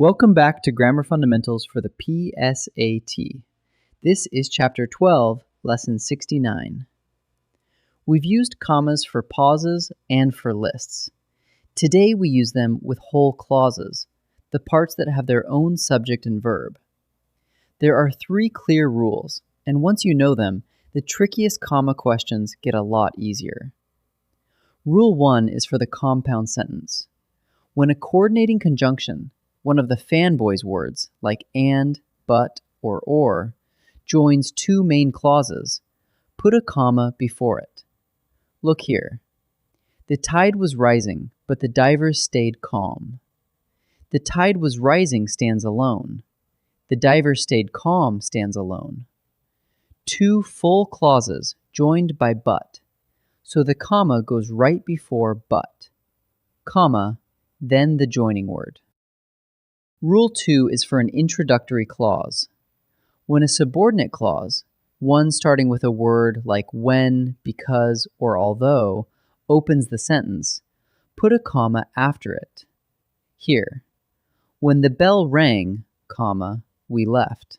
Welcome back to Grammar Fundamentals for the PSAT. This is Chapter 12, Lesson 69. We've used commas for pauses and for lists. Today we use them with whole clauses, the parts that have their own subject and verb. There are 3 clear rules, and once you know them, the trickiest comma questions get a lot easier. Rule 1 is for the compound sentence. When a coordinating conjunction, one of the fanboys words, like and, but, or, joins 2 main clauses, put a comma before it. Look here. The tide was rising, but the divers stayed calm. The tide was rising stands alone. The divers stayed calm stands alone. 2 full clauses joined by but, so the comma goes right before but, comma, then the joining word. Rule 2 is for an introductory clause. When a subordinate clause, one starting with a word like when, because, or although, opens the sentence, put a comma after it. Here, when the bell rang, comma, we left.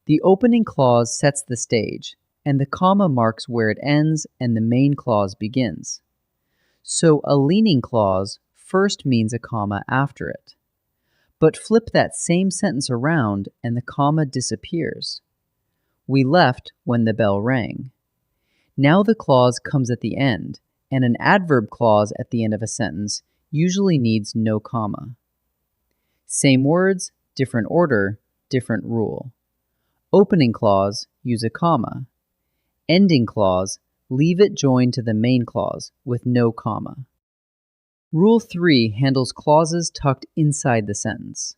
The opening clause sets the stage, and the comma marks where it ends and the main clause begins. So a leaning clause first means a comma after it. But flip that same sentence around and the comma disappears. We left when the bell rang. Now the clause comes at the end, and an adverb clause at the end of a sentence usually needs no comma. Same words, different order, different rule. Opening clause, use a comma. Ending clause, leave it joined to the main clause with no comma. Rule 3 handles clauses tucked inside the sentence.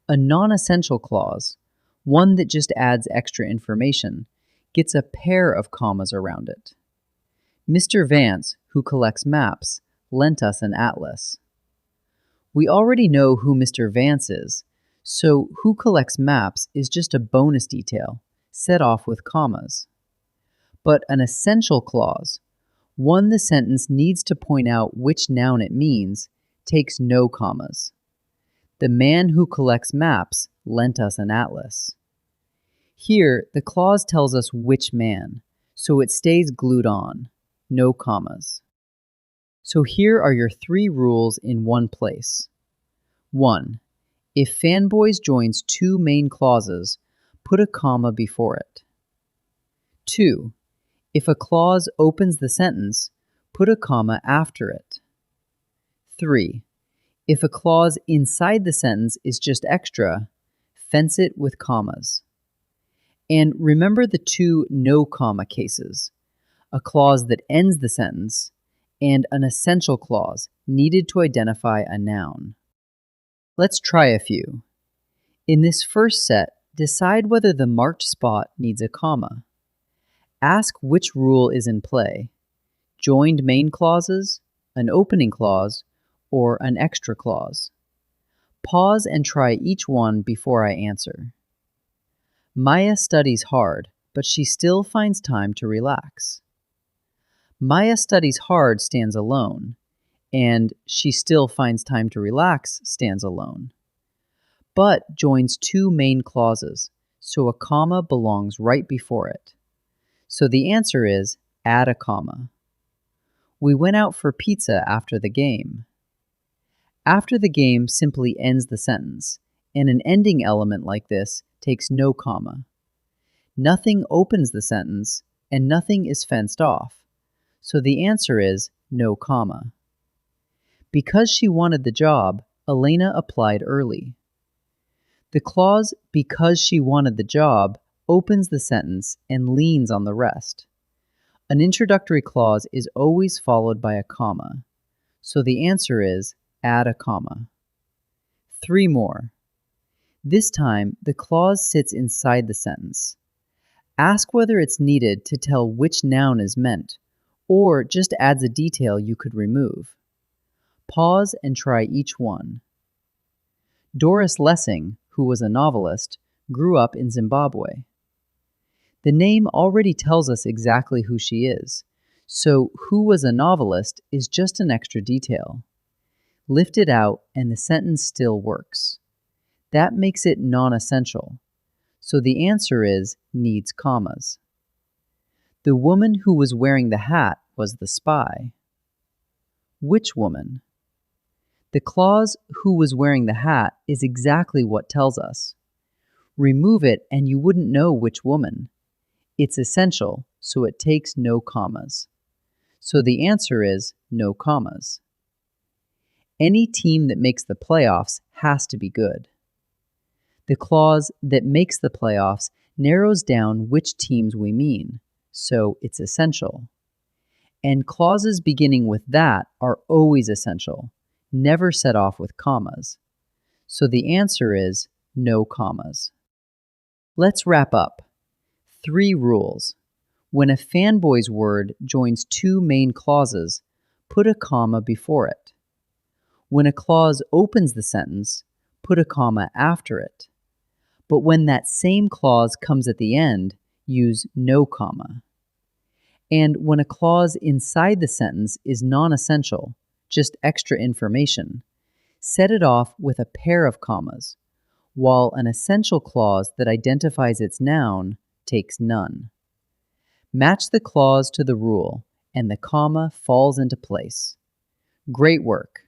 A non-essential clause, one that just adds extra information, gets a pair of commas around it. Mr. Vance, who collects maps, lent us an atlas. We already know who Mr. Vance is, so who collects maps is just a bonus detail, set off with commas. But an essential clause, one the sentence needs to point out which noun it means, takes no commas. The man who collects maps lent us an atlas. Here, the clause tells us which man, so it stays glued on, no commas. So here are your 3 rules in one place. 1. If fanboys joins 2 main clauses, put a comma before it. 2. If a clause opens the sentence, put a comma after it. 3. If a clause inside the sentence is just extra, fence it with commas. And remember the 2 no comma cases, a clause that ends the sentence, and an essential clause needed to identify a noun. Let's try a few. In this first set, decide whether the marked spot needs a comma. Ask which rule is in play, joined main clauses, an opening clause, or an extra clause. Pause and try each one before I answer. Maya studies hard, but she still finds time to relax. Maya studies hard stands alone, and she still finds time to relax stands alone. But joins 2 main clauses, so a comma belongs right before it. So the answer is, add a comma. We went out for pizza after the game. After the game simply ends the sentence, and an ending element like this takes no comma. Nothing opens the sentence, and nothing is fenced off. So the answer is, no comma. Because she wanted the job, Elena applied early. The clause, because she wanted the job, opens the sentence and leans on the rest. An introductory clause is always followed by a comma, so the answer is add a comma. 3 more. This time, the clause sits inside the sentence. Ask whether it's needed to tell which noun is meant, or just adds a detail you could remove. Pause and try each one. Doris Lessing, who was a novelist, grew up in Zimbabwe. The name already tells us exactly who she is, so who was a novelist is just an extra detail. Lift it out and the sentence still works. That makes it non-essential. So the answer is needs commas. The woman who was wearing the hat was the spy. Which woman? The clause who was wearing the hat is exactly what tells us. Remove it and you wouldn't know which woman. It's essential, so it takes no commas. So the answer is no commas. Any team that makes the playoffs has to be good. The clause that makes the playoffs narrows down which teams we mean, so it's essential. And clauses beginning with that are always essential, never set off with commas. So the answer is no commas. Let's wrap up. 3 rules. When a fanboy's word joins 2 main clauses, put a comma before it. When a clause opens the sentence, put a comma after it. But when that same clause comes at the end, use no comma. And when a clause inside the sentence is non-essential, just extra information, set it off with a pair of commas, while an essential clause that identifies its noun takes none. Match the clause to the rule, and the comma falls into place. Great work!